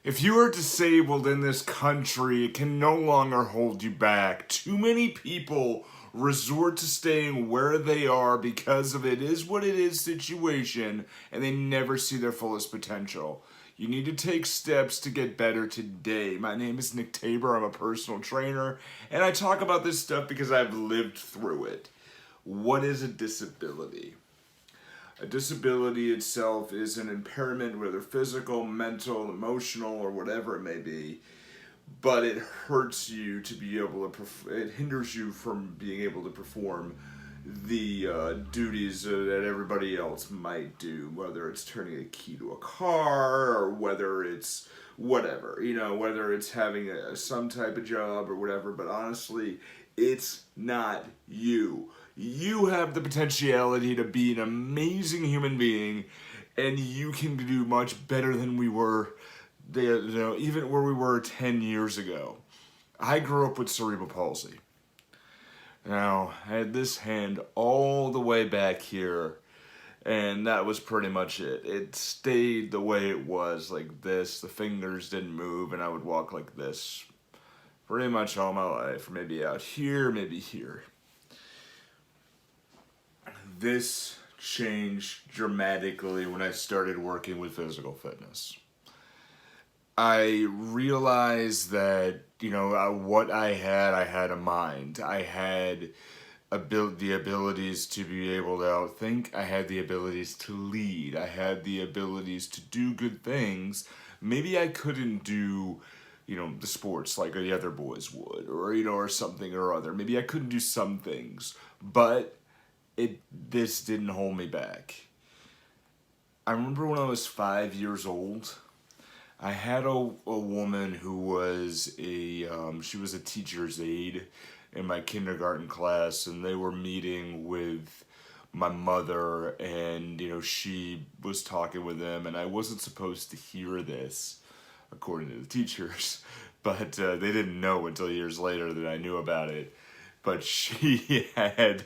If you are disabled in this country, it can no longer hold you back. Too many people resort to staying where they are because of it is what it is situation, and they never see their fullest potential. You need to take steps to get better today. My name is Nick Tabor. I'm a personal trainer, and I talk about this stuff because I've lived through it. What is a disability? A disability itself is an impairment, whether physical, mental, emotional, or whatever it may be, but it hurts you to be able to, it hinders you from being able to perform the duties that everybody else might do, whether it's turning a key to a car or whether it's whatever, whether it's having some type of job or whatever, but honestly, it's not you. You have the potentiality to be an amazing human being, and you can do much better than we were, even where we were 10 years ago. I grew up with cerebral palsy. Now, I had this hand all the way back here, and that was pretty much it. It stayed the way it was, like this. The fingers didn't move, and I would walk like this pretty much all my life. Maybe out here, maybe here. This changed dramatically when I started working with physical fitness. I realized that, what I had a mind. I had the abilities to be able to outthink. I had the abilities to lead. I had the abilities to do good things. Maybe I couldn't do, the sports like the other boys would, or something or other. Maybe I couldn't do some things, but this didn't hold me back. I remember when I was 5 years old, I had a woman who was she was a teacher's aide in my kindergarten class, and they were meeting with my mother, and she was talking with them, and I wasn't supposed to hear this, according to the teachers, but they didn't know until years later that I knew about it. But she had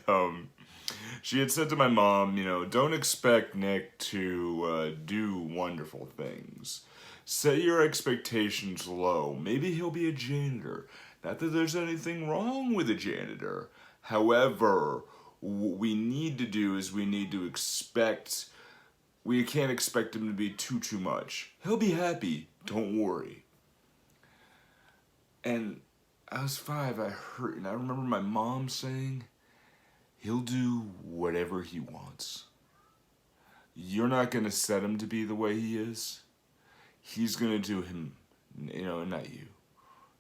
said to my mom, don't expect Nick to do wonderful things. Set your expectations low. Maybe he'll be a janitor. Not that there's anything wrong with a janitor. However, what we need to do is we can't expect him to be too much. He'll be happy. Don't worry. And I was 5, I heard, and I remember my mom saying, he'll do whatever he wants. You're not going to set him to be the way he is. He's going to do him, not you.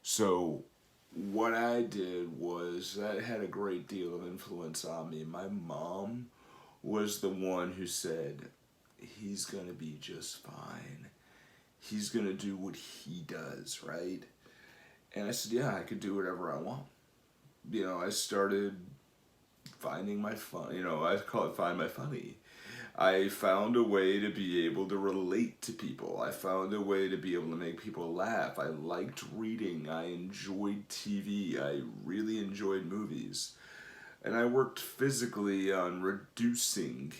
So what I did was, that had a great deal of influence on me. My mom was the one who said, he's going to be just fine. He's going to do what he does, right? And I said, yeah, I could do whatever I want. I started finding my fun, I call it find my funny. I found a way to be able to relate to people. I found a way to be able to make people laugh. I liked reading. I enjoyed TV. I really enjoyed movies. And I worked physically on reducing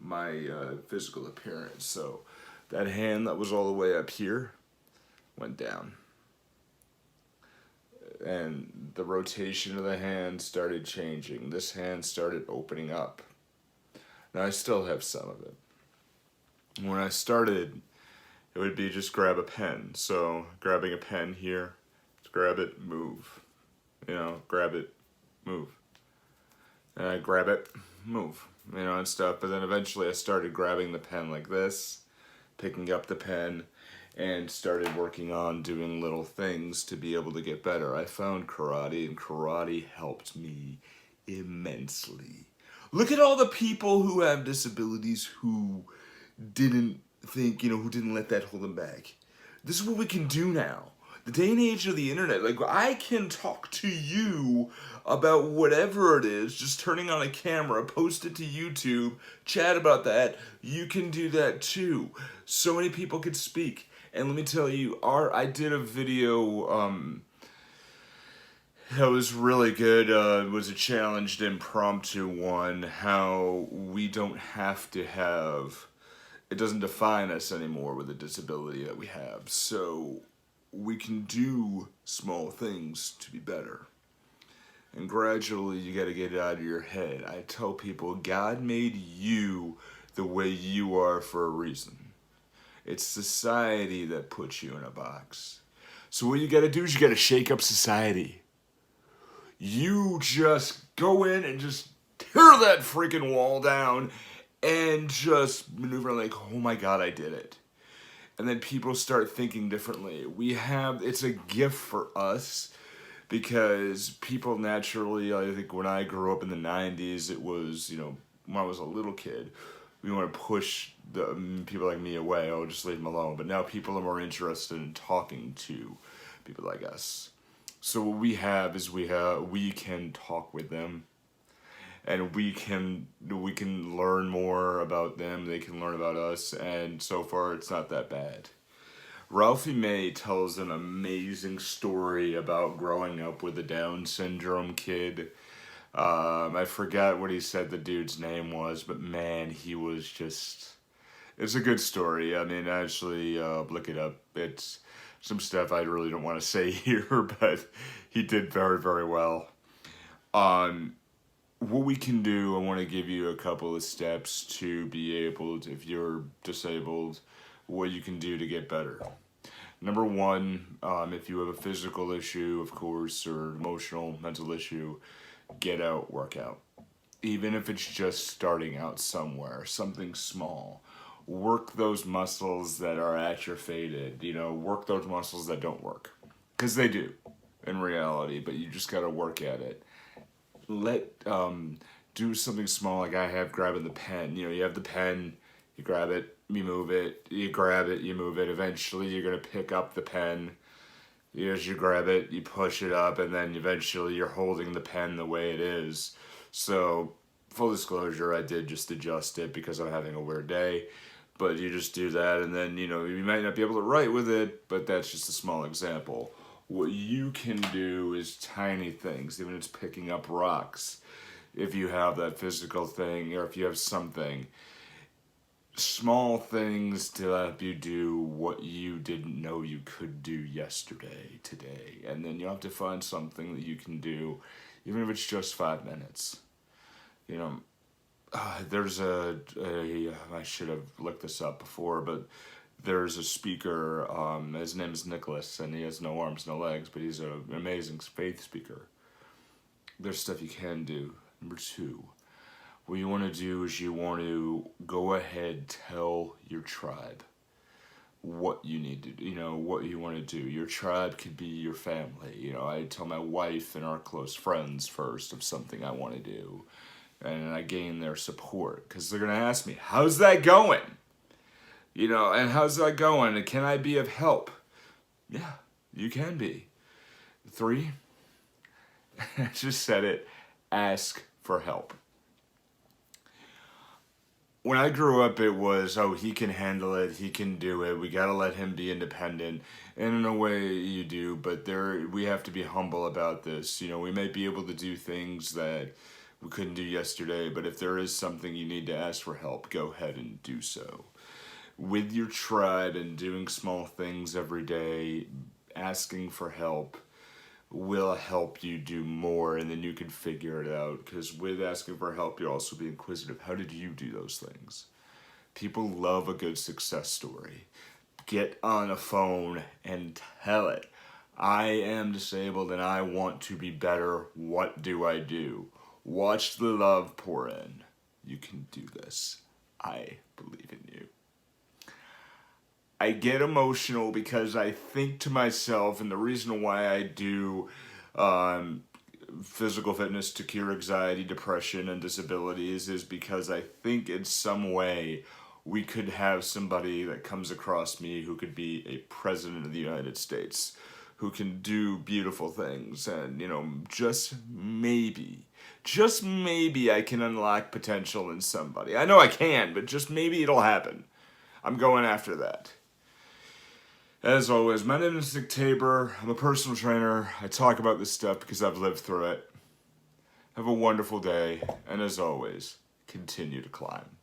my physical appearance. So that hand that was all the way up here went down. And the rotation of the hand started changing. This hand started opening up. Now I still have some of it. When I started, it would be just grab a pen. So grabbing a pen here, grab it, move. Grab it, move. And I grab it, move, and stuff. But then eventually I started grabbing the pen like this, picking up the pen, and started working on doing little things to be able to get better. I found karate, and karate helped me immensely. Look at all the people who have disabilities who didn't think, who didn't let that hold them back. This is what we can do now. The day and age of the internet, like I can talk to you about whatever it is, just turning on a camera, post it to YouTube, chat about that. You can do that too. So many people could speak. And let me tell you, I did a video that was really good. It was a challenged impromptu one, how we don't have to have It doesn't define us anymore with the disability that we have. So we can do small things to be better. And gradually you got to get it out of your head. I tell people God made you the way you are for a reason. It's society that puts you in a box. So what you got to do is you got to shake up society. You just go in and just tear that freaking wall down and just maneuver like, oh my God, I did it. And then people start thinking differently. It's a gift for us because people naturally, I think when I grew up in the 90s, it was, when I was a little kid, we want to push the people like me away. Oh, just leave them alone. But now people are more interested in talking to people like us. So what we have is we can talk with them, and we can learn more about them. They can learn about us, and so far it's not that bad. Ralphie May tells an amazing story about growing up with a Down syndrome kid. I forgot what he said the dude's name was, but man, he was just... It's a good story. I mean, actually, look it up. It's some stuff I really don't want to say here, but he did very, very well. What we can do, I want to give you a couple of steps to be able to, if you're disabled, what you can do to get better. Number one, if you have a physical issue, of course, or emotional, mental issue, get out, work out. Even if it's just starting out somewhere, something small. Work those muscles that are atrophied, work those muscles that don't work. Because they do, in reality, but you just got to work at it. Do something small like I have, grabbing the pen. You have the pen, you grab it, you move it, you grab it, you move it. Eventually you're going to pick up the pen. As you grab it, you push it up, and then eventually you're holding the pen the way it is. So, full disclosure, I did just adjust it because I'm having a weird day. But you just do that, and then, you might not be able to write with it, but that's just a small example. What you can do is tiny things, even if it's picking up rocks. If you have that physical thing, or if you have something. Small things to help you do what you didn't know you could do yesterday, today. And then you have to find something that you can do, even if it's just 5 minutes. There's I should have looked this up before, but there's a speaker, his name is Nicholas, and he has no arms, no legs, but he's an amazing faith speaker. There's stuff you can do. Number two, what you want to do is you want to go ahead, tell your tribe what you need to do, what you want to do. Your tribe could be your family. I tell my wife and our close friends first of something I want to do. And I gain their support because they're going to ask me, how's that going? And how's that going? And can I be of help? Yeah, you can be. 3, I just said it, ask for help. When I grew up, it was, he can handle it, he can do it, we gotta let him be independent. And in a way, you do, but we have to be humble about this. We may be able to do things that we couldn't do yesterday, but if there is something you need to ask for help, go ahead and do so. With your tribe and doing small things every day, asking for help will help you do more, and then you can figure it out. Because with asking for help, you'll also be inquisitive. How did you do those things? People love a good success story. Get on a phone and tell it. I am disabled and I want to be better. What do I do? Watch the love pour in. You can do this. I believe in you. I get emotional because I think to myself, and the reason why I do physical fitness to cure anxiety, depression, and disabilities is because I think in some way we could have somebody that comes across me who could be a president of the United States, who can do beautiful things, and just maybe I can unlock potential in somebody. I know I can, but just maybe it'll happen. I'm going after that. As always, my name is Nick Tabor. I'm a personal trainer. I talk about this stuff because I've lived through it. Have a wonderful day, and as always, continue to climb.